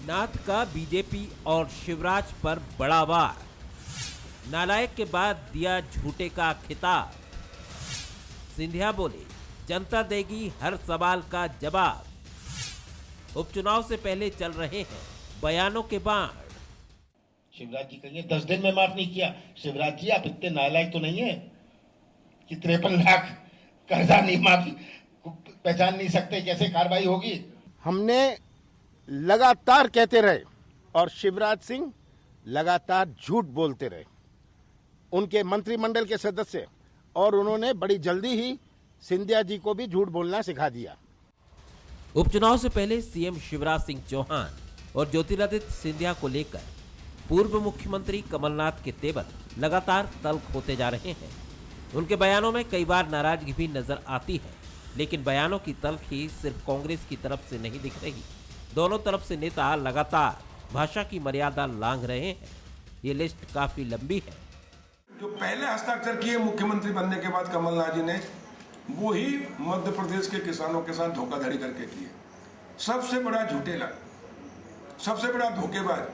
नाथ का बीजेपी और शिवराज पर बड़ा वार। नालायक के बाद दिया झूठे का खिताब। सिंधिया बोले, जनता देगी हर सवाल का जवाब। उपचुनाव से पहले चल रहे हैं बयानों के बाण। शिवराज जी कहेंगे 10 दिन में माफ नहीं किया। शिवराज जी आप इतने नालायक तो नहीं है कि 53 लाख कर्जा नहीं माफ पहचान नहीं सकते, कैसे कार्रवाई होगी। हमने लगातार कहते रहे और शिवराज सिंह लगातार झूठ बोलते रहे, उनके मंत्रिमंडल के सदस्य, और उन्होंने बड़ी जल्दी ही सिंधिया जी को भी झूठ बोलना सिखा दिया। उपचुनाव से पहले सीएम शिवराज सिंह चौहान और ज्योतिरादित्य सिंधिया को लेकर पूर्व मुख्यमंत्री कमलनाथ के तेवर लगातार तल्ख होते जा रहे हैं। उनके बयानों में कई बार नाराजगी भी नजर आती है, लेकिन बयानों की तल्खी सिर्फ कांग्रेस की तरफ से नहीं दिख रही। दोनों तरफ से नेता लगातार भाषा की मर्यादा लांघ रहे हैं। ये लिस्ट काफी लंबी है। जो पहले हस्ताक्षर किए मुख्यमंत्री बनने के बाद कमलनाथ जी ने, वो ही मध्य प्रदेश के किसानों के साथ धोखाधड़ी करके किए। सबसे बड़ा झूठेला, सबसे बड़ा धोखेबाज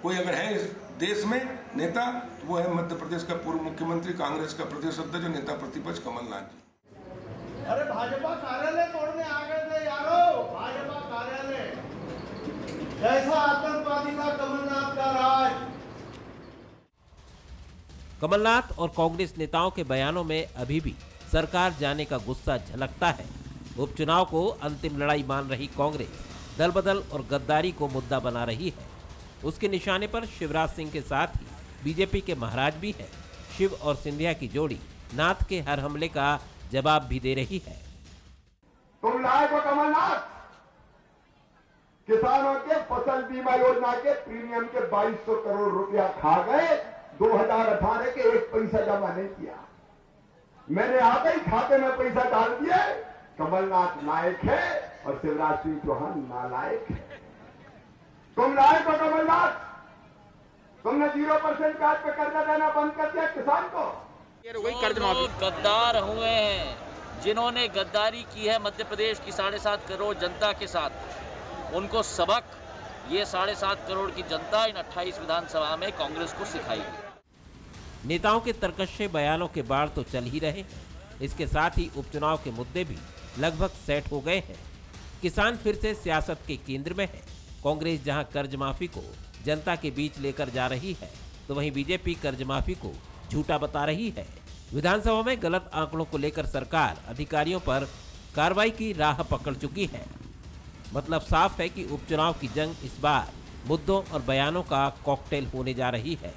कोई अगर है इस देश में नेता, तो वो है मध्य प्रदेश का पूर्व मुख्यमंत्री, कांग्रेस का प्रदेश अध्यक्ष और नेता प्रतिपक्ष कमलनाथ जी। अरे भाजपा कार्यालय तोड़ने आ गए थे यारो, भाजपा कार्यालय। कैसा आतंकवादी था कमलनाथ का राज। कमलनाथ और कांग्रेस नेताओं के बयानों में अभी भी सरकार जाने का गुस्सा झलकता है। उपचुनाव को अंतिम लड़ाई मान रही कांग्रेस दल बदल और गद्दारी को मुद्दा बना रही है। उसके निशाने पर शिवराज सिंह के साथ ही बीजेपी के महाराज भी है। शिव और सिंधिया की जोड़ी नाथ के हर हमले का जवाब भी दे रही है। तुम लाए हो कमलनाथ, किसानों के फसल बीमा योजना के प्रीमियम के 2200 करोड़ रुपया खा गए। 2018 के एक पैसा जमा नहीं किया। मैंने आते ही खाते में पैसा डाल दिया। कमलनाथ नायक है और शिवराज सिंह चौहान नालायक है। तुम लायक हो कमलनाथ, तुमने 0% ब्याज पे कर्जा देना बंद कर दिया किसान को। गद्दार हुए हैं जिन्होंने गद्दारी की है मध्य प्रदेश की 7.5 करोड़ जनता के साथ। उनको सबक ये 7.5 करोड़ की जनता इन 28 विधानसभा में कांग्रेस को सिखाएगी। नेताओं के तरकशे बयानों के बाढ़ तो चल ही रहे हैं। इसके साथ ही उपचुनाव के मुद्दे भी लगभग सेट हो गए हैं। किसान फिर से सियासत के केंद्र में है। कांग्रेस जहां कर्ज माफी को जनता के बीच लेकर जा रही है, तो वहीं बीजेपी कर्ज माफी को झूठा बता रही है। विधानसभा में गलत आंकड़ों को लेकर सरकार अधिकारियों पर कार्रवाई की राह पकड़ चुकी है। मतलब साफ है कि उपचुनाव की जंग इस बार मुद्दों और बयानों का कॉकटेल होने जा रही है।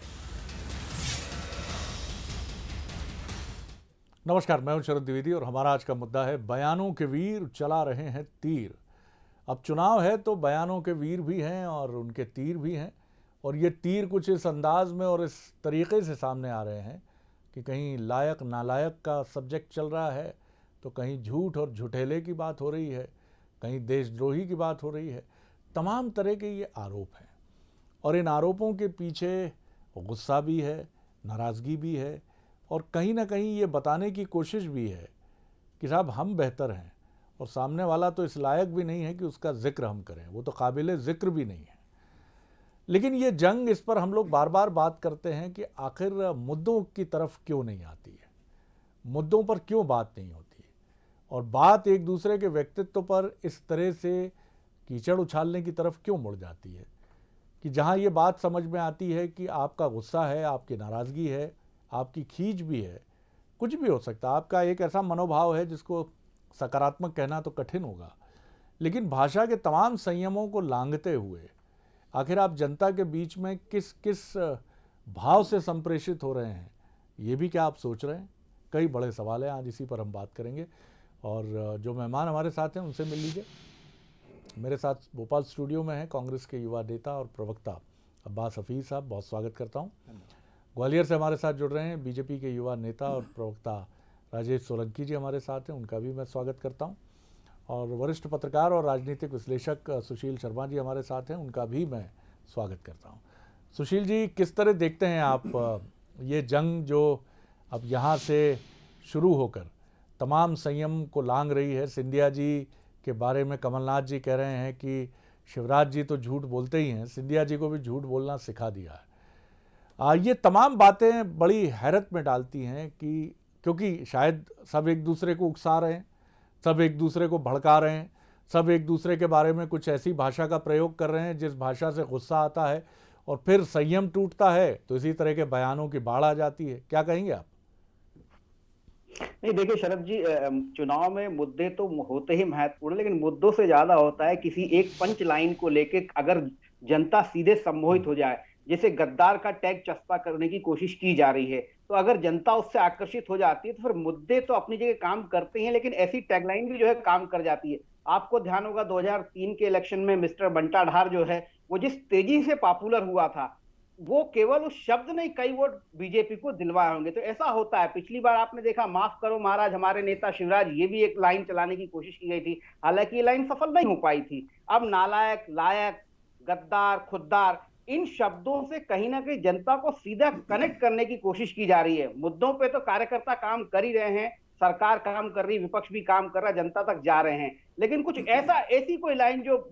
नमस्कार, मैं हूं शरद द्विवेदी और हमारा आज का मुद्दा है बयानों के वीर चला रहे हैं तीर। अब चुनाव है तो बयानों के वीर भी हैं और उनके तीर भी हैं, और ये तीर कुछ इस अंदाज में और इस तरीके से सामने आ रहे हैं कि कहीं लायक नालायक का सब्जेक्ट चल रहा है, तो कहीं झूठ और झुठेले की बात हो रही है, कहीं देशद्रोही की बात हो रही है। तमाम तरह के ये आरोप हैं और इन आरोपों के पीछे गुस्सा भी है, नाराज़गी भी है, और कहीं ना कहीं ये बताने की कोशिश भी है कि साहब हम बेहतर हैं और सामने वाला तो इस लायक भी नहीं है कि उसका जिक्र हम करें, वो तो काबिल जिक्र भी नहीं है। लेकिन ये जंग, इस पर हम लोग बार बार बात करते हैं कि आखिर मुद्दों की तरफ क्यों नहीं आती है, मुद्दों पर क्यों बात नहीं होती है, और बात एक दूसरे के व्यक्तित्व पर इस तरह से कीचड़ उछालने की तरफ क्यों मुड़ जाती है कि जहाँ ये बात समझ में आती है कि आपका गुस्सा है, आपकी नाराज़गी है, आपकी खींच भी है, कुछ भी हो सकता है, आपका एक ऐसा मनोभाव है जिसको सकारात्मक कहना तो कठिन होगा, लेकिन भाषा के तमाम संयमों को लांघते हुए आखिर आप जनता के बीच में किस किस भाव से संप्रेषित हो रहे हैं, ये भी क्या आप सोच रहे हैं? कई बड़े सवाल हैं, आज इसी पर हम बात करेंगे। और जो मेहमान हमारे साथ हैं उनसे मिल लीजिए। मेरे साथ भोपाल स्टूडियो में हैं कांग्रेस के युवा नेता और प्रवक्ता अब्बास हफीज़ साहब, बहुत स्वागत करता हूँ। ग्वालियर से हमारे साथ जुड़ रहे हैं बीजेपी के युवा नेता और प्रवक्ता राजेश सोलंकी जी हमारे साथ हैं, उनका भी मैं स्वागत करता हूं। और वरिष्ठ पत्रकार और राजनीतिक विश्लेषक सुशील शर्मा जी हमारे साथ हैं, उनका भी मैं स्वागत करता हूं। सुशील जी, किस तरह देखते हैं आप ये जंग जो अब यहाँ से शुरू होकर तमाम संयम को लांघ रही है? सिंधिया जी के बारे में कमलनाथ जी कह रहे हैं कि शिवराज जी तो झूठ बोलते ही हैं, सिंधिया जी को भी झूठ बोलना सिखा दिया है। ये तमाम बातें बड़ी हैरत में डालती हैं कि क्योंकि शायद सब एक दूसरे को उकसा रहे हैं, सब एक दूसरे को भड़का रहे हैं, सब एक दूसरे के बारे में कुछ ऐसी भाषा का प्रयोग कर रहे हैं जिस भाषा से गुस्सा आता है और फिर संयम टूटता है तो इसी तरह के बयानों की बाढ़ आ जाती है। क्या कहेंगे आप? नहीं, देखिए शरद जी, चुनाव में मुद्दे तो होते ही महत्वपूर्ण, लेकिन मुद्दों से ज्यादा होता है किसी एक पंच लाइन को लेके अगर जनता सीधे सम्मोहित हो जाए, जैसे गद्दार का टैग चस्पा करने की कोशिश की जा रही है, तो अगर जनता उससे आकर्षित हो जाती है तो फिर मुद्दे तो अपनी जगह काम करते हैं, लेकिन ऐसी टैगलाइन भी जो है काम कर जाती है। आपको ध्यान होगा 2003 के इलेक्शन में मिस्टर बंटा ढार जो है वो जिस तेजी से पॉपुलर हुआ था, वो केवल उस शब्द नहीं कई वोट बीजेपी को दिलवाए होंगे। तो ऐसा होता है, पिछली बार आपने देखा माफ करो महाराज हमारे नेता शिवराज, ये भी एक लाइन चलाने की कोशिश की गई थी, हालांकि ये लाइन सफल नहीं हो पाई थी। अब नालायक, लायक, गद्दार, खुद्दार, इन शब्दों से कहीं ना कहीं जनता को सीधा कनेक्ट करने की कोशिश की जा रही है। मुद्दों पे तो कार्यकर्ता काम कर ही रहे हैं, सरकार काम कर रही, विपक्ष भी काम कर रहा है, जनता तक जा रहे हैं, लेकिन कुछ ऐसी कोई लाइन जो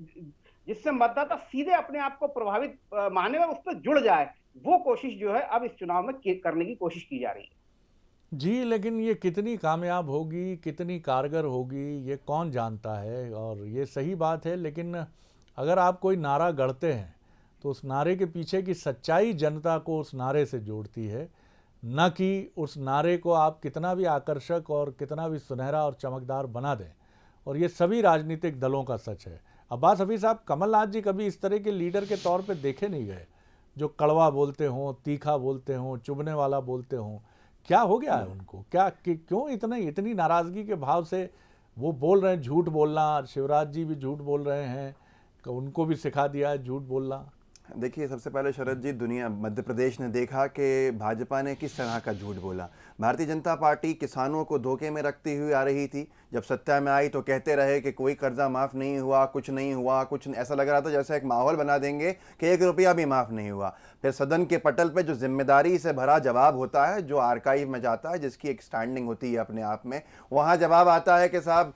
जिससे मतदाता सीधे अपने आप को प्रभावित माने और उस पर जुड़ जाए, वो कोशिश जो है अब इस चुनाव में करने की कोशिश की जा रही है। जी, लेकिन ये कितनी कामयाब होगी, कितनी कारगर होगी, ये कौन जानता है। और ये सही बात है, लेकिन अगर आप कोई नारा गढ़ते हैं तो उस नारे के पीछे की सच्चाई जनता को उस नारे से जोड़ती है, न कि उस नारे को आप कितना भी आकर्षक और कितना भी सुनहरा और चमकदार बना दें। और ये सभी राजनीतिक दलों का सच है। अब्बास हफीज़ साहब, कमलनाथ जी कभी इस तरह के लीडर के तौर पे देखे नहीं गए जो कड़वा बोलते हों, तीखा बोलते हों, चुभने वाला बोलते हों। क्या हो गया है उनको? क्यों इतनी नाराज़गी के भाव से वो बोल रहे हैं? झूठ बोलना, शिवराज जी भी झूठ बोल रहे हैं, उनको भी सिखा दिया है झूठ बोलना। देखिए, सबसे पहले शरद जी, मध्य प्रदेश ने देखा कि भाजपा ने किस तरह का झूठ बोला। भारतीय जनता पार्टी किसानों को धोखे में रखती हुई आ रही थी। जब सत्ता में आई तो कहते रहे कि कोई कर्जा माफ़ नहीं हुआ, कुछ नहीं हुआ, ऐसा लग रहा था जैसे एक माहौल बना देंगे कि 1 रुपया भी माफ़ नहीं हुआ। फिर सदन के पटल पे जो जिम्मेदारी से भरा जवाब होता है, जो आर्काइव में जाता है, जिसकी एक स्टैंडिंग होती है अपने आप में, वहाँ जवाब आता है कि साहब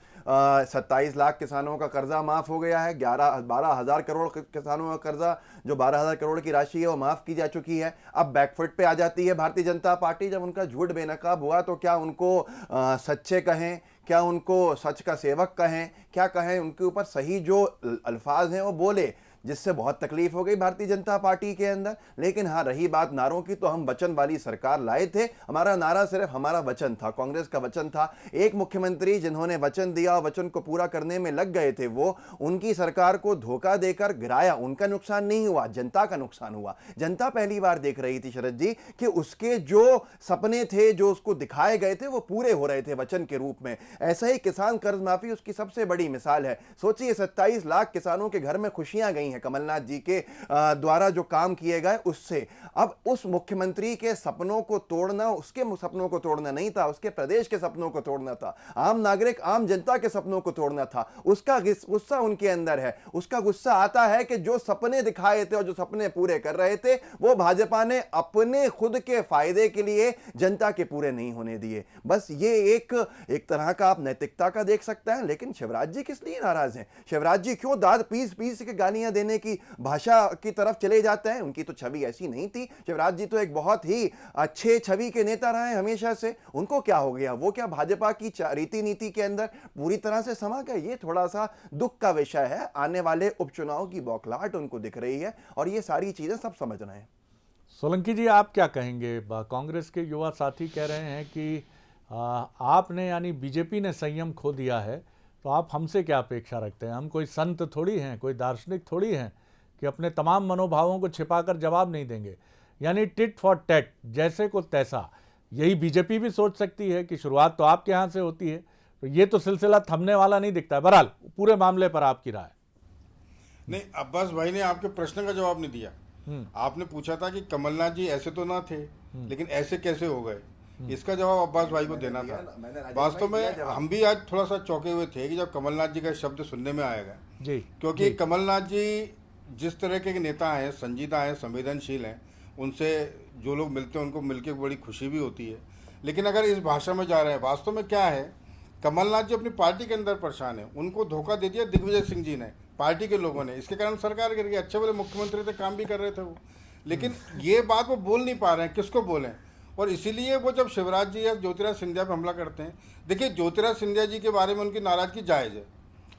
27 लाख किसानों का कर्जा माफ़ हो गया है, 12,000 करोड़ किसानों का कर्जा, जो 12,000 करोड़ की राशि है वो माफ़ की जा चुकी है। अब बैकफुट पे आ जाती है भारतीय जनता पार्टी। जब उनका झूठ बेनकाब हुआ तो क्या उनको सच्चे कहें, क्या उनको सच का सेवक कहें, क्या कहें, उनके ऊपर सही जो अल्फाज हैं वो बोले, जिससे बहुत तकलीफ हो गई भारतीय जनता पार्टी के अंदर। लेकिन हाँ, रही बात नारों की, तो हम वचन वाली सरकार लाए थे। हमारा नारा सिर्फ हमारा वचन था, कांग्रेस का वचन था। एक मुख्यमंत्री जिन्होंने वचन दिया और वचन को पूरा करने में लग गए थे, वो उनकी सरकार को धोखा देकर गिराया। उनका नुकसान नहीं हुआ, जनता का नुकसान हुआ। जनता पहली बार देख रही थी शरद जी कि उसके जो सपने थे, जो उसको दिखाए गए थे, वो पूरे हो रहे थे वचन के रूप में। ऐसा ही किसान कर्ज माफी उसकी सबसे बड़ी मिसाल है। सोचिए, 27 लाख किसानों के घर में खुशियां गई हैं कमलनाथ जी के द्वारा जो काम किए गए उससे। अब उस मुख्यमंत्री के सपनों को तोड़ना, उसके सपनों को तोड़ना नहीं था, उसके प्रदेश के सपनों को तोड़ना था, आम नागरिक, आम जनता के सपनों को तोड़ना था। उसका गुस्सा उनके अंदर है। उसका गुस्सा आता है कि जो सपने दिखाए थे और जो सपने पूरे कर रहे थे, वो भाजपा ने अपने खुद के फायदे के लिए जनता के पूरे नहीं होने दिए। बस ये एक तरह का आप नैतिकता का देख सकते हैं। लेकिन शिवराज जी किस लिए नाराज हैं? शिवराज जी क्यों दाद पीस पीस के गालियां देने की भाषा की तरफ चले जाते हैं? उनकी तो छवि ऐसी नहीं थी। शिवराज जी तो एक बहुत ही अच्छे छवि के नेता रहे हैं हमेशा से। उनको क्या हो गया? वो क्या भाजपा की रीति नीति के अंदर पूरी तरह से समा गए? ये थोड़ा सा दुख का विषय है। आने वाले उपचुनाव की बौखलाहट उनको दिख रही है और ये सारी चीजें सब समझ रहे हैं। सोलंकी जी, आप क्या कहेंगे? कांग्रेस के युवा साथी कह रहे हैं कि आपने यानी बीजेपी ने संयम खो दिया है, तो आप हमसे क्या अपेक्षा रखते हैं? हम कोई संत थोड़ी हैं, कोई दार्शनिक थोड़ी हैं कि अपने तमाम मनोभावों को छिपाकर जवाब नहीं देंगे। यानी टिट फॉर टैट, जैसे को तैसा। यही बीजेपी भी सोच सकती है कि शुरुआत तो आपके यहाँ से होती है, तो ये तो सिलसिला थमने वाला नहीं दिखता है। बहरहाल, पूरे मामले पर आपकी राय? नहीं, अब्बास भाई ने आपके प्रश्न का जवाब नहीं दिया। आपने पूछा था कि कमलनाथ जी ऐसे तो ना थे, लेकिन ऐसे कैसे हो गए? इसका जवाब अब्बास भाई को देना था। वास्तव में हम भी आज थोड़ा सा चौंके हुए थे कि जब कमलनाथ जी का शब्द सुनने में आएगा जी, क्योंकि कमलनाथ जी जिस तरह के नेता हैं, संजीदा हैं, संवेदनशील हैं, उनसे जो लोग मिलते हैं उनको मिलकर बड़ी खुशी भी होती है। लेकिन अगर इस भाषा में जा रहे हैं, वास्तव में क्या है, कमलनाथ जी अपनी पार्टी के अंदर परेशान है। उनको धोखा दे दिया दिग्विजय सिंह जी ने, पार्टी के लोगों ने, इसके कारण सरकार गिर गई। अच्छे बोले मुख्यमंत्री थे, काम भी कर रहे थे वो, लेकिन ये बात वो बोल नहीं पा रहे हैं, किसको बोलें। और इसीलिए वो जब शिवराज जी या ज्योतिराज सिंधिया पर हमला करते हैं, देखिए ज्योतिराज सिंधिया जी के बारे में उनकी नाराजगी जायज़ है।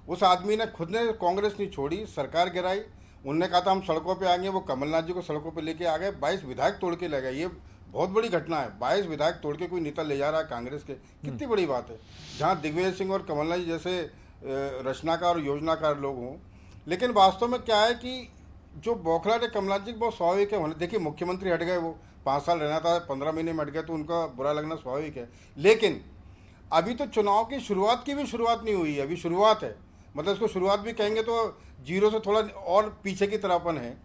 उस आदमी ने खुद ने कांग्रेस नहीं छोड़ी, सरकार गिराई, उनने कहा था हम सड़कों पे आएंगे, वो कमलनाथ जी को सड़कों पे लेके आ गए, 22 विधायक तोड़ के ले गए। ये बहुत बड़ी घटना है, 22 विधायक तोड़ के कोई नेता ले जा रहा है कांग्रेस के, कितनी बड़ी बात है। जहाँ दिग्विजय सिंह और कमलनाथ जी जैसे रचनाकार और योजनाकार लोग हों। लेकिन वास्तव में क्या है कि जो बौखलाहट है कमलनाथ जी बहुत स्वाभाविक है होने। देखिए मुख्यमंत्री हट गए, वो 5 साल रहना था, 15 महीने में हट गए, तो उनका बुरा लगना स्वाभाविक है। लेकिन अभी तो चुनाव की शुरुआत की भी शुरुआत नहीं हुई है, अभी शुरुआत है, मतलब इसको शुरुआत भी कहेंगे तो जीरो से थोड़ा और पीछे की तरफन है।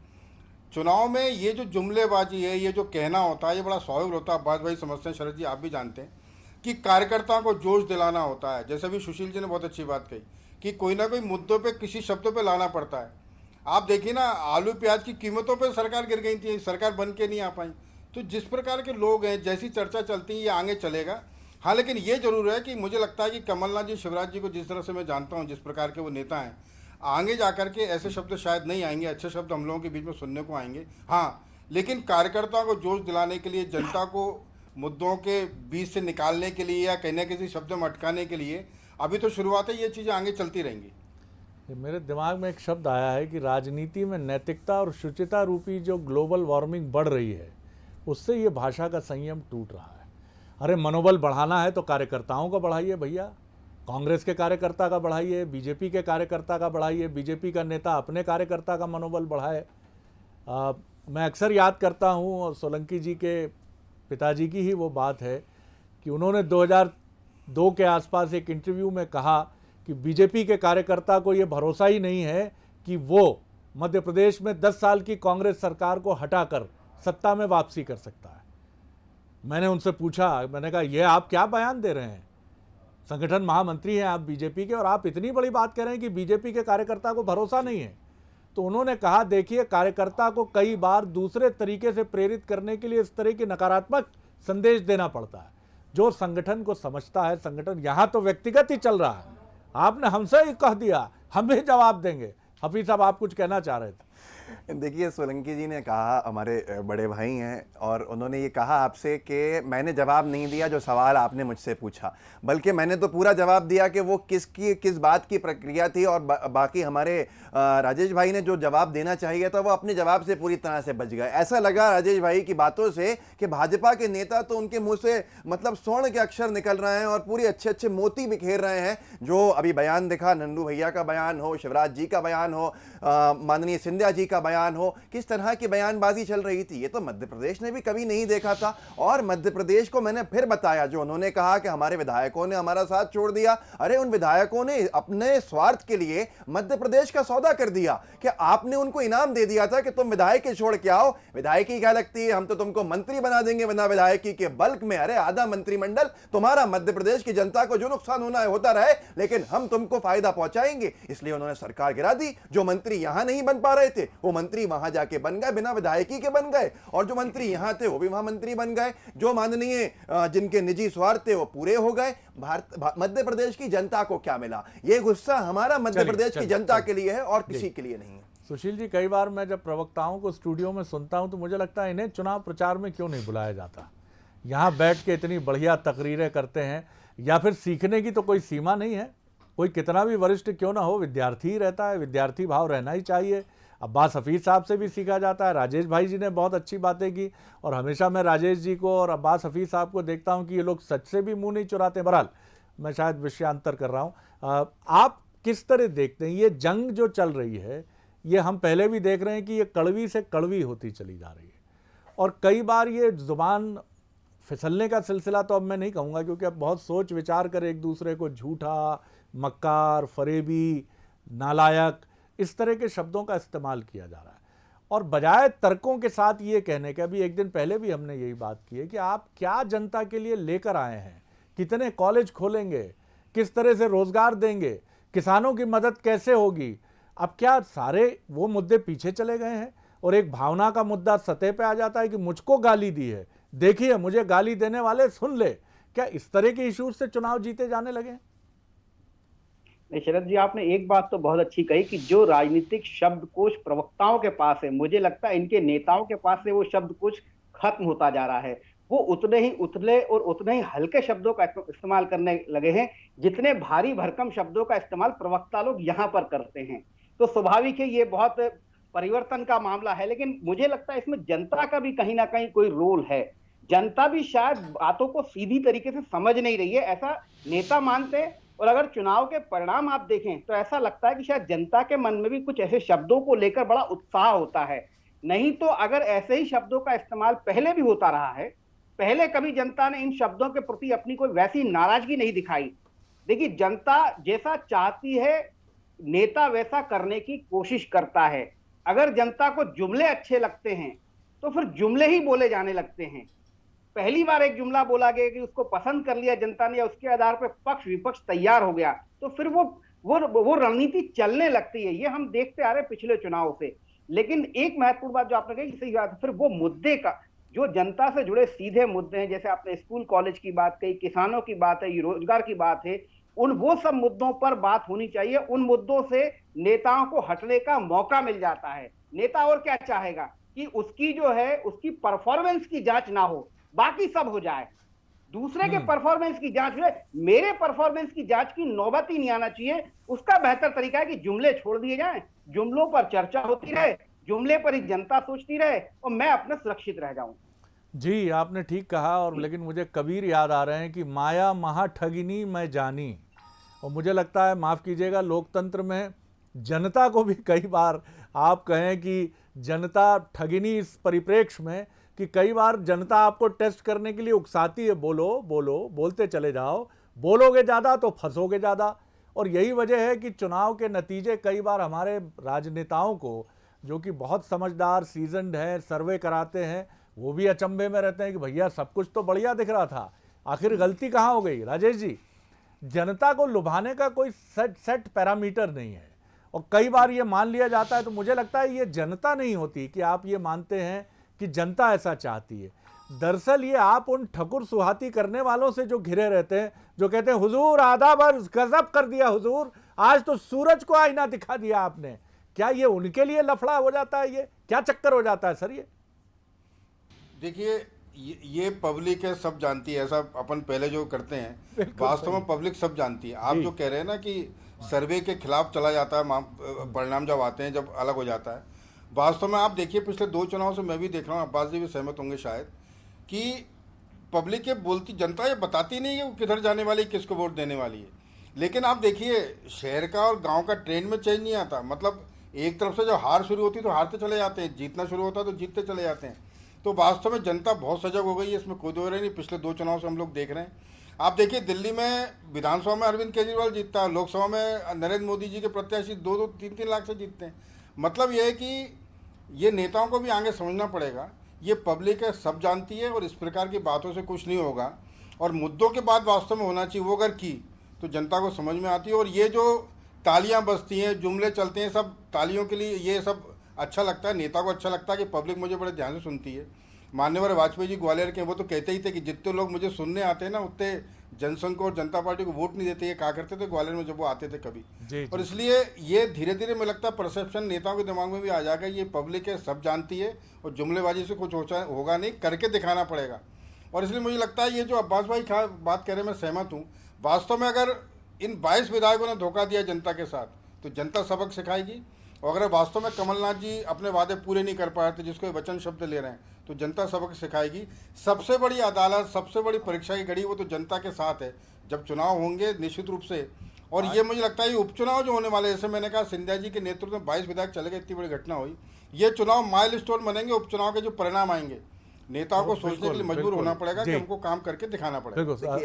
चुनाव में ये जो जुमलेबाजी है, ये जो कहना होता है, ये बड़ा स्वाभाविक होता है। अब्बास भाई समझते हैं, शरद जी आप भी जानते हैं कि कार्यकर्ताओं को जोश दिलाना होता है। जैसे भी सुशील जी ने बहुत अच्छी बात कही कि कोई ना कोई मुद्दों पे, किसी शब्दों पे लाना पड़ता है। आप देखिए ना, आलू प्याज की कीमतों पे सरकार गिर गई थी, सरकार बन के नहीं आ पाई। तो जिस प्रकार के लोग हैं, जैसी चर्चा चलती है, ये आगे चलेगा। हाँ, लेकिन ये जरूर है कि मुझे लगता है कि कमलनाथ जी, शिवराज जी को जिस तरह से मैं जानता हूँ, जिस प्रकार के वो नेता हैं, आगे जाकर के ऐसे शब्द शायद नहीं आएंगे, अच्छे शब्द हम लोगों के बीच में सुनने को आएंगे। हाँ, लेकिन कार्यकर्ताओं को जोश दिलाने के लिए, जनता को मुद्दों के बीच से निकालने के लिए या कहने किसी शब्द में अटकाने के लिए अभी तो शुरुआत है, ये चीज़ें आगे चलती रहेंगी। मेरे दिमाग में एक शब्द आया है कि राजनीति में नैतिकता और शुचिता रूपी जो ग्लोबल वार्मिंग बढ़ रही है, उससे ये भाषा का संयम टूट रहा है। अरे मनोबल बढ़ाना है तो कार्यकर्ताओं को बढ़ाइए भैया, कांग्रेस के कार्यकर्ता का बढ़ाइए, बीजेपी के कार्यकर्ता का बढ़ाइए, बीजेपी का नेता अपने कार्यकर्ता का मनोबल बढ़ाए। मैं अक्सर याद करता हूँ, और सोलंकी जी के पिताजी की ही वो बात है कि उन्होंने 2002 के आसपास एक इंटरव्यू में कहा कि बीजेपी के कार्यकर्ता को ये भरोसा ही नहीं है कि वो मध्य प्रदेश में 10 साल की कांग्रेस सरकार को हटाकर सत्ता में वापसी कर सकता है। मैंने उनसे पूछा, मैंने कहा ये आप क्या बयान दे रहे हैं, संगठन महामंत्री हैं आप बीजेपी के और आप इतनी बड़ी बात कह रहे हैं कि बीजेपी के कार्यकर्ता को भरोसा नहीं है। तो उन्होंने कहा देखिए, कार्यकर्ता को कई बार दूसरे तरीके से प्रेरित करने के लिए इस तरह की नकारात्मक संदेश देना पड़ता है। जो संगठन को समझता है, संगठन यहाँ तो व्यक्तिगत ही चल रहा है, आपने हमसे ही कह दिया, हम भी जवाब देंगे। हफीज साहब आप कुछ कहना चाह रहे थे। देखिए, सोलंकी जी ने कहा, हमारे बड़े भाई हैं, और उन्होंने ये कहा आपसे कि मैंने जवाब नहीं दिया जो सवाल आपने मुझसे पूछा, बल्कि मैंने तो पूरा जवाब दिया कि वो किस बात की प्रक्रिया थी। और बाकी हमारे राजेश भाई ने जो जवाब देना चाहिए था वो अपने जवाब से पूरी तरह से बच गए। ऐसा लगा राजेश भाई की बातों से कि भाजपा के नेता तो उनके मुंह से मतलब स्वर्ण के अक्षर निकल रहे हैं और पूरे अच्छे अच्छे मोती बिखेर रहे हैं। जो अभी बयान दिखा, नंदू भैया का बयान हो, शिवराज जी का बयान हो, माननीय सिंधिया जी का बयान हो, किस तरह की बयानबाजी चल रही थी, ये तो मध्य प्रदेश ने भी कभी नहीं देखा था। और मध्य प्रदेश को मैंने फिर बताया, जो उन्होंने कहा कि हमारे विधायकों ने हमारा साथ छोड़ दिया, अरे उन विधायकों ने अपने स्वार्थ के लिए मध्य प्रदेश का सौदा कर दिया कि आपने उनको इनाम दे दिया था कि तुम विधायकी छोड़ के आओ। विधायकी क्या लगती है, हम तो तुमको मंत्री बना देंगे बिना विधायकी के, बल्क में। अरे आधा मंत्रिमंडल तुम्हारा, मध्य प्रदेश की जनता को जो नुकसान होना है होता रहे, लेकिन हम तुमको फायदा पहुंचाएंगे। इसलिए उन्होंने सरकार गिरा दी। जो मंत्री यहां नहीं बन पा रहे थे वो मंत्री वहां जाके बन गए, बिना विधायकी के बन गए, और जो मंत्री यहां थे वो भी वहां मंत्री बन गए। जो माननीय जिनके निजी स्वार्थ थे वो पूरे हो गए। मध्य प्रदेश की जनता को क्या मिला? ये गुस्सा हमारा मध्य प्रदेश की जनता के लिए है और किसी के लिए नहीं है। सुशील जी, कई बार मैं जब प्रवक्ताओं को स्टूडियो में सुनता हूं तो मुझे लगता है इन्हें चुनाव प्रचार में क्यों नहीं बुलाया जाता। यहां बैठ के इतनी बढ़िया तकरीरें करते हैं, या फिर सीखने की तो कोई सीमा नहीं है। कोई कितना भी वरिष्ठ क्यों ना हो, विद्यार्थी ही रहता है, विद्यार्थी भाव रहना ही चाहिए। अब्बास हफीज साहब से भी सीखा जाता है। राजेश भाई जी ने बहुत अच्छी बातें की, और हमेशा मैं राजेश जी को और अब्बास हफीज साहब को देखता हूं कि ये लोग सच से भी मुंह नहीं चुराते। बहरहाल मैं शायद विषयांतर कर रहा हूं। आप किस तरह देखते हैं ये जंग जो चल रही है? ये हम पहले भी देख रहे हैं कि ये कड़वी से कड़वी होती चली जा रही है, और कई बार ये जुबान फिसलने का सिलसिला तो अब मैं नहीं कहूँगा, क्योंकि अब बहुत सोच विचार कर एक दूसरे को झूठा, मक्कार, फरेबी, नालायक, इस तरह के शब्दों का इस्तेमाल किया जा रहा है। और बजाय तर्कों के साथ ये कहने का, भी एक दिन पहले भी हमने यही बात की है कि आप क्या जनता के लिए लेकर आए हैं, कितने कॉलेज खोलेंगे, किस तरह से रोजगार देंगे, किसानों की मदद कैसे होगी। अब क्या सारे वो मुद्दे पीछे चले गए हैं और एक भावना का मुद्दा सतह पे आ जाता है कि मुझको गाली दी है, देखिए मुझे गाली देने वाले सुन ले। क्या इस तरह के इश्यूज से चुनाव जीते जाने लगे? नहीं शरद जी, आपने एक बात तो बहुत अच्छी कही कि जो राजनीतिक शब्दकोश प्रवक्ताओं के पास है, मुझे लगता है इनके नेताओं के पास से वो शब्दकोश खत्म होता जा रहा है। वो उतने ही उथले और उतने ही हल्के शब्दों का इस्तेमाल करने लगे हैं जितने भारी भरकम शब्दों का इस्तेमाल प्रवक्ता लोग यहाँ पर करते हैं। तो स्वाभाविक है, ये बहुत परिवर्तन का मामला है, लेकिन मुझे लगता है इसमें जनता का भी कहीं ना कहीं कोई रोल है। जनता भी शायद बातों को सीधी तरीके से समझ नहीं रही है, ऐसा नेता मानते हैं। और अगर चुनाव के परिणाम आप देखें तो ऐसा लगता है कि शायद जनता के मन में भी कुछ ऐसे शब्दों को लेकर बड़ा उत्साह होता है। नहीं तो अगर ऐसे ही शब्दों का इस्तेमाल पहले भी होता रहा है, पहले कभी जनता ने इन शब्दों के प्रति अपनी कोई वैसी नाराजगी नहीं दिखाई। देखिए, जनता जैसा चाहती है नेता वैसा करने की कोशिश करता है। अगर जनता को जुमले अच्छे लगते हैं तो फिर जुमले ही बोले जाने लगते हैं। पहली बार एक जुमला बोला गया कि उसको पसंद कर लिया जनता ने या उसके आधार पर पक्ष विपक्ष तैयार हो गया, तो फिर वो रणनीति चलने लगती है। ये हम देखते आ रहे पिछले चुनाव से। लेकिन एक महत्वपूर्ण बात जो आपने कही, सही बात, फिर वो मुद्दे का जो जनता से जुड़े सीधे मुद्दे हैं, जैसे आपने स्कूल कॉलेज की बात कही, किसानों की बात है, रोजगार की बात है, वो सब मुद्दों पर बात होनी चाहिए। उन मुद्दों से नेताओं को हटने का मौका मिल जाता है। नेता और क्या चाहेगा कि उसकी जो है उसकी परफॉर्मेंस की जांच ना हो, बाकी सब हो जाए, दूसरे के परफॉर्मेंस की जांच हो, मेरे परफॉर्मेंस की जांच की नौबत ही नहीं आना चाहिए। उसका बेहतर तरीका है कि जुमले छोड़ दिए जाएं, जुमलों पर चर्चा होती रहे, जुमले पर ही जनता सोचती रहे और मैं अपने सुरक्षित रह जाऊं। जी, आपने ठीक कहा। और लेकिन मुझे कबीर याद आ रहे हैं कि माया महा ठगिनी मैं जानी। और मुझे लगता है, माफ़ कीजिएगा, लोकतंत्र में जनता को भी कई बार आप कहें कि जनता ठगिनी इस परिप्रेक्ष्य में कि कई बार जनता आपको टेस्ट करने के लिए उकसाती है, बोलो बोलो, बोलते चले जाओ, बोलोगे ज़्यादा तो फंसोगे ज़्यादा। और यही वजह है कि चुनाव के नतीजे कई बार हमारे राजनेताओं को, जो कि बहुत समझदार सीजन्ड हैं, सर्वे कराते हैं, वो भी अचंभे में रहते हैं कि भैया सब कुछ तो बढ़िया दिख रहा था, आखिर गलती कहाँ हो गई। राजेश जी, जनता को लुभाने का कोई सेट पैरामीटर नहीं है। और कई बार ये मान लिया जाता है, तो मुझे लगता है ये जनता नहीं होती कि आप ये मानते हैं कि जनता ऐसा चाहती है। दरअसल ये आप उन ठकुर सुहाती करने वालों से जो घिरे रहते हैं, जो कहते हैं हुजूर आधा बरस गजब कर दिया हुजूर, आज तो सूरज को आईना दिखा दिया आपने। क्या ये उनके लिए लफड़ा हो जाता है? ये क्या चक्कर हो जाता है सर? ये देखिए, ये पब्लिक है, सब जानती है। ऐसा अपन पहले जो करते हैं, वास्तव में पब्लिक सब जानती है। आप जो कह रहे हैं ना कि सर्वे के खिलाफ चला जाता है, परिणाम जब आते हैं, जब अलग हो जाता है, वास्तव में आप देखिए पिछले 2 चुनाव से मैं भी देख रहा हूँ, अब्बास जी भी सहमत होंगे शायद, कि पब्लिक ये बोलती, जनता ये बताती नहीं है वो किधर जाने वाली, किसको वोट देने वाली है। लेकिन आप देखिए, शहर का और गांव का ट्रेंड में चेंज नहीं आता। मतलब एक तरफ से जब हार शुरू होती है तो हारते चले जाते हैं, जीतना शुरू होता है तो जीतते चले जाते हैं। तो वास्तव में जनता बहुत सजग हो गई है, इसमें कोई दो राय नहीं। पिछले 2 चुनाव से हम लोग देख रहे हैं। आप देखिए, दिल्ली में विधानसभा में अरविंद केजरीवाल जीतता है, लोकसभा में नरेंद्र मोदी जी के प्रत्याशी 2-2, 3-3 लाख से जीतते हैं। मतलब यह है कि ये नेताओं को भी आगे समझना पड़ेगा, ये पब्लिक है, सब जानती है, और इस प्रकार की बातों से कुछ नहीं होगा। और मुद्दों के बाद वास्तव में होना चाहिए, वो अगर की तो जनता को समझ में आती है। और ये जो तालियां बजती हैं, जुमले चलते हैं, सब तालियों के लिए, ये सब अच्छा लगता है, नेता को अच्छा लगता है कि पब्लिक मुझे बड़े ध्यान से सुनती है। माननीय वाजपेयी जी ग्वालियर के, वो तो कहते ही थे कि जितने लोग मुझे सुनने आते हैं ना, उतने जनसंघ को और जनता पार्टी को वोट नहीं देते। ये कहा करते थे ग्वालियर में जब वो आते थे कभी। और इसलिए ये धीरे धीरे मुझे लगता है परसेप्शन नेताओं के दिमाग में भी आ जाएगा, ये पब्लिक है, सब जानती है, और जुमलेबाजी से कुछ होगा नहीं, करके दिखाना पड़ेगा। और इसलिए मुझे लगता है ये जो अब्बास भाई बात कह रहे हैं, मैं सहमत हूँ। वास्तव में अगर इन 22 विधायकों ने धोखा दिया जनता के साथ, तो जनता सबक सिखाएगी। और अगर वास्तव में कमलनाथ जी अपने वादे पूरे नहीं कर पाए थे, जिसको वचन शब्द ले रहे हैं, तो जनता सबक सिखाएगी। सबसे बड़ी अदालत, सबसे बड़ी परीक्षा की घड़ी वो तो जनता के साथ है, जब चुनाव होंगे निश्चित रूप से। और ये मुझे लगता है ये उपचुनाव जो होने वाले, जैसे मैंने कहा सिंधिया जी के नेतृत्व में 22 विधायक चले गए, इतनी बड़ी घटना हुई। ये चुनाव माइलस्टोन बनेंगे, उपचुनाव के जो परिणाम आएंगे, नेताओं को सोचने के लिए मजबूर होना पड़ेगा कि हमको काम करके दिखाना पड़ेगा।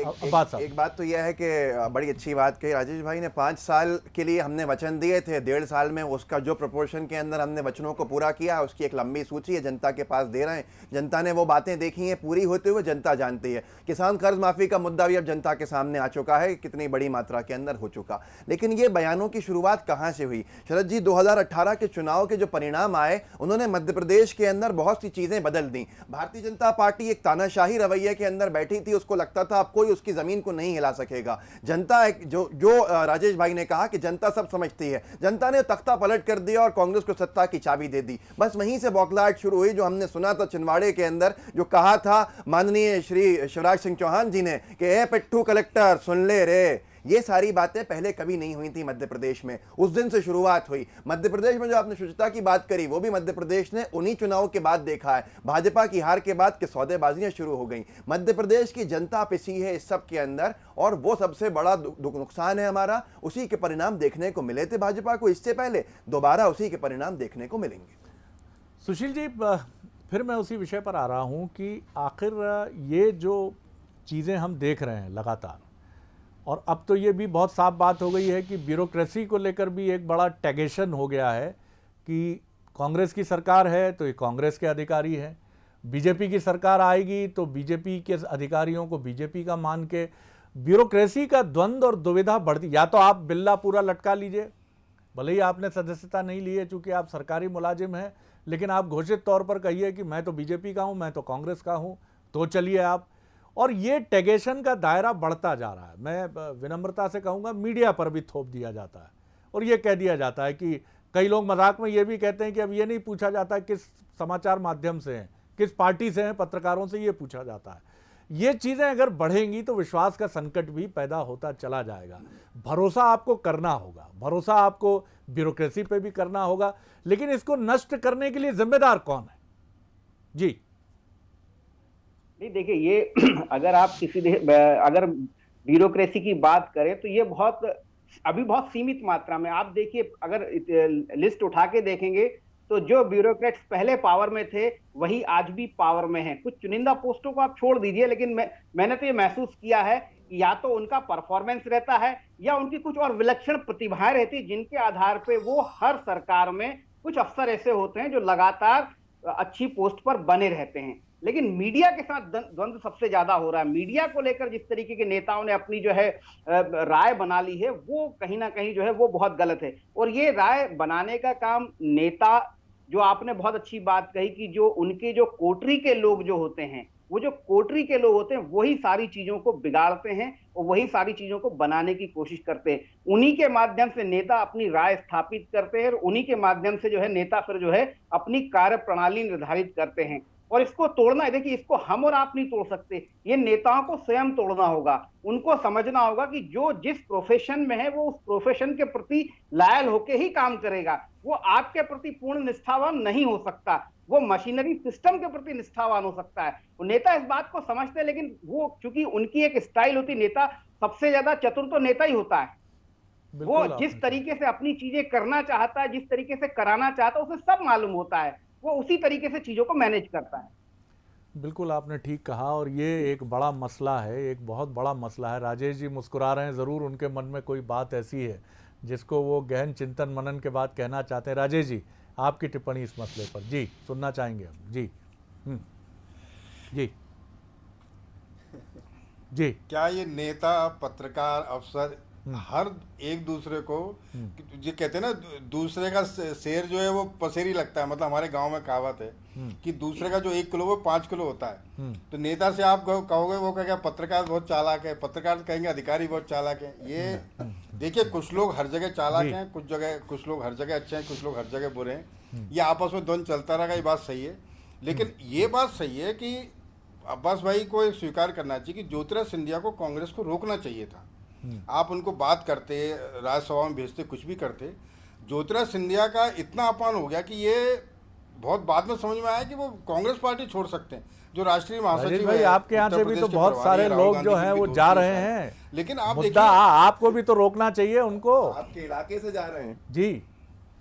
एक बात तो यह है कि बड़ी अच्छी बात कही राजेश भाई ने, 5 साल के लिए हमने वचन दिए थे, 1.5 साल में उसका जो प्रोपोर्शन के अंदर हमने वचनों को पूरा किया, उसकी एक लंबी सूची है, जनता के पास दे रहे हैं। जनता ने वो बातें देखी हैं, पूरी होते हुए जनता जानती है। किसान कर्ज माफी का मुद्दा भी अब जनता के सामने आ चुका है, कितनी बड़ी मात्रा के अंदर हो चुका। लेकिन ये बयानों की शुरुआत कहाँ से हुई? शरद जी, 2018 के चुनाव के जो परिणाम आए, उन्होंने मध्य प्रदेश के अंदर बहुत सी चीजें बदल दी। भारतीय भारतीय जनता पार्टी एक तानाशाही रवैये के अंदर बैठी थी, उसको लगता था अब कोई उसकी जमीन को नहीं हिला सकेगा। जनता जो राजेश भाई ने कहा कि जनता सब समझती है, जनता ने तख्ता पलट कर दिया और कांग्रेस को सत्ता की चाबी दे दी। बस वहीं से बौखलाहट शुरू हुई, जो हमने सुना था छिंदवाड़े के अंदर, जो कहा था माननीय श्री शिवराज सिंह चौहान जी ने कि ए पिट्ठू कलेक्टर सुन ले रे। ये सारी बातें पहले कभी नहीं हुई थी मध्य प्रदेश में, उस दिन से शुरुआत हुई। मध्य प्रदेश में जो आपने शुचिता की बात करी, वो भी मध्य प्रदेश ने उन्हीं चुनाव के बाद देखा है। भाजपा की हार के बाद के सौदेबाजियां शुरू हो गई। मध्य प्रदेश की जनता पिसी है इस सब के अंदर, और वो सबसे बड़ा नुकसान है हमारा। उसी के परिणाम देखने को मिले थे भाजपा को इससे पहले, दोबारा उसी के परिणाम देखने को मिलेंगे। सुशील जी, फिर मैं उसी विषय पर आ रहा हूं कि आखिर ये जो चीज़ें हम देख रहे हैं लगातार, और अब तो ये भी बहुत साफ बात हो गई है कि ब्यूरोक्रेसी को लेकर भी एक बड़ा टैगेशन हो गया है कि कांग्रेस की सरकार है तो ये कांग्रेस के अधिकारी हैं, बीजेपी की सरकार आएगी तो बीजेपी के अधिकारियों को बीजेपी का मान के ब्यूरोक्रेसी का द्वंद्व और दुविधा बढ़ती। या तो आप बिल्ला पूरा लटका लीजिए, भले ही आपने सदस्यता नहीं ली है चूंकि आप सरकारी मुलाजिम हैं, लेकिन आप घोषित तौर पर कहिए कि मैं तो बीजेपी का हूं, मैं तो कांग्रेस का हूं, तो चलिए आप। और ये टैगेशन का दायरा बढ़ता जा रहा है। मैं विनम्रता से कहूँगा मीडिया पर भी थोप दिया जाता है, और ये कह दिया जाता है कि कई लोग मजाक में ये भी कहते हैं कि अब ये नहीं पूछा जाता किस समाचार माध्यम से हैं, किस पार्टी से हैं, पत्रकारों से ये पूछा जाता है। ये चीज़ें अगर बढ़ेंगी तो विश्वास का संकट भी पैदा होता चला जाएगा। भरोसा आपको करना होगा, भरोसा आपको ब्यूरोक्रेसी पे भी करना होगा, लेकिन इसको नष्ट करने के लिए जिम्मेदार कौन है? जी नहीं, देखिए ये अगर आप अगर ब्यूरोक्रेसी की बात करें तो ये अभी बहुत सीमित मात्रा में। आप देखिए, अगर लिस्ट उठा के देखेंगे तो जो ब्यूरोक्रेट्स पहले पावर में थे वही आज भी पावर में हैं। कुछ चुनिंदा पोस्टों को आप छोड़ दीजिए, लेकिन मैंने तो ये महसूस किया है कि या तो उनका परफॉर्मेंस रहता है या उनकी कुछ और विलक्षण प्रतिभाएं रहती, जिनके आधार पे वो हर सरकार में कुछ अफसर ऐसे होते हैं जो लगातार अच्छी पोस्ट पर बने रहते हैं। लेकिन मीडिया के साथ द्वंद्व सबसे ज्यादा हो रहा है। मीडिया को लेकर जिस तरीके के नेताओं ने अपनी जो है राय बना ली है, वो कहीं ना कहीं जो है वो बहुत गलत है। और ये राय बनाने का काम नेता, जो आपने बहुत अच्छी बात कही कि जो उनके जो कोटरी के लोग जो होते हैं, वो जो कोटरी के लोग होते हैं वही सारी चीजों को बिगाड़ते हैं और वही सारी चीजों को बनाने की कोशिश करते हैं। उन्हीं के माध्यम से नेता अपनी राय स्थापित करते हैं और उन्हीं के माध्यम से जो है नेता फिर जो है अपनी कार्य प्रणाली निर्धारित करते हैं। और इसको तोड़ना है, देखिए इसको हम और आप नहीं तोड़ सकते, ये नेताओं को स्वयं तोड़ना होगा। उनको समझना होगा कि जो जिस प्रोफेशन में है वो उस प्रोफेशन के प्रति लायल होके ही काम करेगा। वो आपके प्रति पूर्ण निष्ठावान नहीं हो सकता, वो मशीनरी सिस्टम के प्रति निष्ठावान हो सकता है। वो नेता इस बात को समझते हैं, लेकिन वो चूंकि उनकी एक स्टाइल होती, नेता सबसे ज्यादा चतुर तो नेता ही होता है। वो जिस तरीके से अपनी चीजें करना चाहता है, जिस तरीके से कराना चाहता है, उसे सब मालूम होता है, वो उसी तरीके से चीजों को मैनेज करता है। बिल्कुल आपने ठीक कहा, और ये एक बड़ा मसला है, एक बहुत बड़ा मसला है। राजेश जी मुस्कुरा रहे हैं, ज़रूर उनके मन में कोई बात ऐसी है जिसको वो गहन चिंतन मनन के बाद कहना चाहते हैं। राजेश जी, आपकी टिप्पणी इस मसले पर जी सुनना चाहेंगे हम। जी जी जी क्या ये नेता, पत्रकार, अफसर हर एक दूसरे को, जो कहते हैं ना दूसरे का शेर जो है वो पसेरी लगता है, मतलब हमारे गांव में कहावत है कि दूसरे का जो 1 किलो वो 5 किलो होता है। तो नेता से आप कहोगे वो कहेगा पत्रकार बहुत चालाक है, पत्रकार कहेंगे अधिकारी बहुत चालाक है। ये देखिए, कुछ लोग हर जगह चालाक हैं, कुछ लोग हर जगह अच्छे हैं, कुछ लोग हर जगह बुरे हैं। ये आपस में द्वंद्व चलता रहेगा, ये बात सही है। लेकिन ये बात सही है कि अब्बास भाई को एक स्वीकार करना चाहिए कि ज्योतिरादित्य सिंधिया को कांग्रेस को रोकना चाहिए था। आप उनको बात करते, राज्यसभा में भेजते, कुछ भी करते। ज्योतिरादित्य सिंधिया का इतना अपमान हो गया कि ये बहुत बाद में समझ में आया कि वो कांग्रेस पार्टी छोड़ सकते हैं। जो राष्ट्रीय महासचिव भाई, आपके यहाँ से भी तो बहुत सारे लोग जो हैं वो जा रहे हैं, लेकिन आप मुद्दा आपको भी तो रोकना चाहिए उनको। आपके इलाके से जा रहे हैं जी,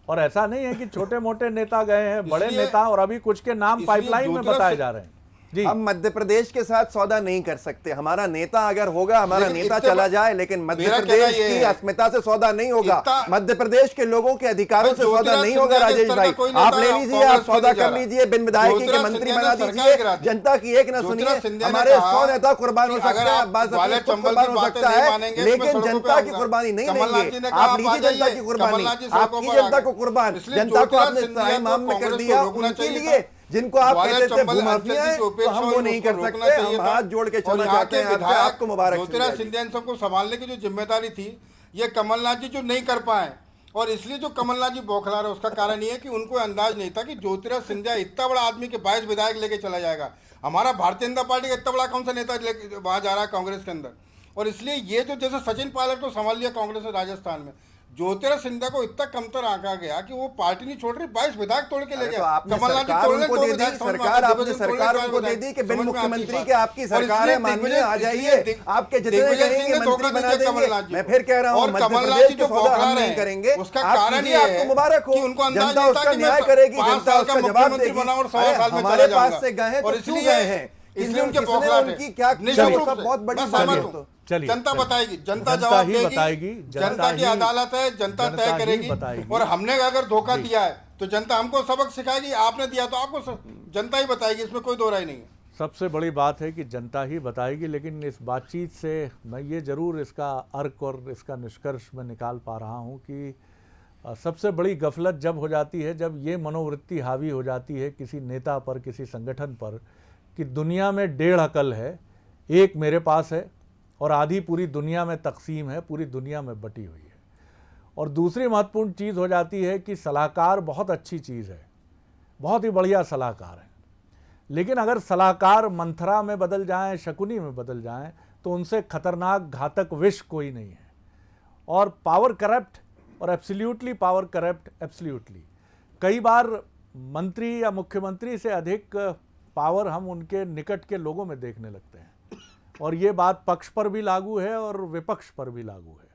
और ऐसा नहीं है कि छोटे मोटे नेता गए हैं, बड़े नेता, और अभी कुछ के नाम पाइपलाइन में बताए जा रहे हैं। हम मध्य प्रदेश के साथ सौदा नहीं कर सकते। हमारा नेता अगर होगा, हमारा नेता चला जाए, लेकिन मध्य प्रदेश की अस्मिता से सौदा नहीं होगा, मध्य प्रदेश के लोगों के अधिकारों से सौदा नहीं होगा। राजेश भाई, आप ले लीजिए, आप सौदा कर लीजिए, बिन विधायकी के मंत्री बना दीजिए, जनता की एक न सुनिए। हमारे 100 नेता कुर्बान हो सकते हैं, अब्बास हफीज कुर्बान हो सकता है, लेकिन जनता की कुर्बानी नहीं लेंगे। आप लीजिए जनता की कुर्बानी, आप की जनता को कुर्बान, जनता को आपने इमाम में कर दिया, उनके लिए जिनको आप ग्वालियर, कहते थे चंबल, भूमाफिया हैं, अरवल्ली तो उपेक्षा हम हुई, वो नहीं उसको कर रोकना सकते। चाहिए हम था। हाथ जोड़ के और क्षमा यहाँ चाहते के हैं आपसे, विधायक आपको मुबारक ज्योतिराज सिंधिया जी। सिंधिया इन सबको संभालने की जो जिम्मेदारी थी, ये कमलनाथ जी जो नहीं कर पाए, और इसलिए जो कमलनाथ जी बौखला रहे, उसका कारण ये है कि उनको अंदाज नहीं था कि ज्योतिराज सिंधिया इतना बड़ा आदमी के 22 विधायक लेके चला जाएगा। हमारा भारतीय जनता पार्टी का इतना बड़ा कौन सा नेता वहां जा रहा है कांग्रेस के अंदर। और इसलिए ये जो जैसे सचिन पायलट को संभाल लिया कांग्रेस ने राजस्थान में, ज्योतिराज सिंधिया को इतना कमतर आंका गया कि वो पार्टी नहीं छोड़ रही, 22 विधायक तोड़ के ले गया। कमलनाथ जी सरकार उनको दे दी, सरकार आपने सरकार उनको दे दी कि बिन मुख्यमंत्री के आपकी सरकार है, माननीय आ जाइए, आपके जितने कहेंगे मंत्री बना देंगे। मैं फिर कह रहा हूँ, मध्य प्रदेश के सौदा हम नहीं करेंगे। उसका कारण ये आपको मुबारक हो, जनता उसका न्याय करेगी, जनता उसका जवाब देगी। हमारे पास से गए हैं तो क्यों गए हैं, इसलिए उनके बौखलाहट उनकी क्या बहुत बड़ी सहमत हूं। चलिए, जनता बताएगी, जनता जनता जवाब ही देगी, बताएगी, जनता की अदालत है, जनता तय करेगी। और हमने अगर धोखा दिया है तो जनता हमको सबक सिखाएगी, आपने दिया तो आपको जनता ही बताएगी, इसमें कोई दो राय नहीं है। सबसे बड़ी बात है कि जनता ही बताएगी, लेकिन इस बातचीत से मैं ये ज़रूर इसका अर्क और इसका निष्कर्ष मैं निकाल पा रहा हूँ कि सबसे बड़ी गफलत जब हो जाती है, जब ये मनोवृत्ति हावी हो जाती है किसी नेता पर, किसी संगठन पर, कि दुनिया में 1.5 अकल है, एक मेरे पास है और आधी पूरी दुनिया में तकसीम है, पूरी दुनिया में बटी हुई है। और दूसरी महत्वपूर्ण चीज़ हो जाती है कि सलाहकार बहुत अच्छी चीज़ है, बहुत ही बढ़िया सलाहकार है, लेकिन अगर सलाहकार मंथरा में बदल जाएं, शकुनी में बदल जाएं, तो उनसे खतरनाक घातक विष कोई नहीं है। और पावर करप्ट और एब्सोल्युटली पावर करप्ट, एब्सोल्युटली कई बार मंत्री या मुख्यमंत्री से अधिक पावर हम उनके निकट के लोगों में देखने लगते हैं। और ये बात पक्ष पर भी लागू है और विपक्ष पर भी लागू है।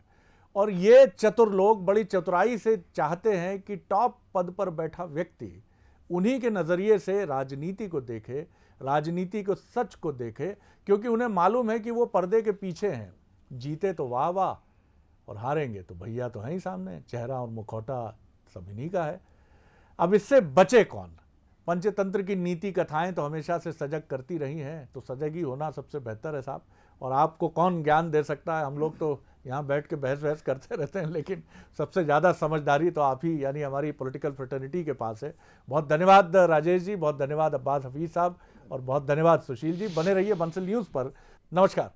और ये चतुर लोग बड़ी चतुराई से चाहते हैं कि टॉप पद पर बैठा व्यक्ति उन्हीं के नज़रिए से राजनीति को देखे, राजनीति को सच को देखे, क्योंकि उन्हें मालूम है कि वो पर्दे के पीछे हैं। जीते तो वाह वाह और हारेंगे तो भैया तो हैं ही सामने, चेहरा और मुखौटा सब इन्हीं का है। अब इससे बचे कौन? पंचतंत्र की नीति कथाएं तो हमेशा से सजग करती रही हैं, तो सजग ही होना सबसे बेहतर है साहब। और आपको कौन ज्ञान दे सकता है? हम लोग तो यहाँ बैठ के बहस करते रहते हैं, लेकिन सबसे ज़्यादा समझदारी तो आप ही यानी हमारी पॉलिटिकल फ्रेटर्निटी के पास है। बहुत धन्यवाद राजेश जी, बहुत धन्यवाद अब्बास हफीज़ साहब, और बहुत धन्यवाद सुशील जी। बने रहिए बंसल न्यूज़ पर। नमस्कार।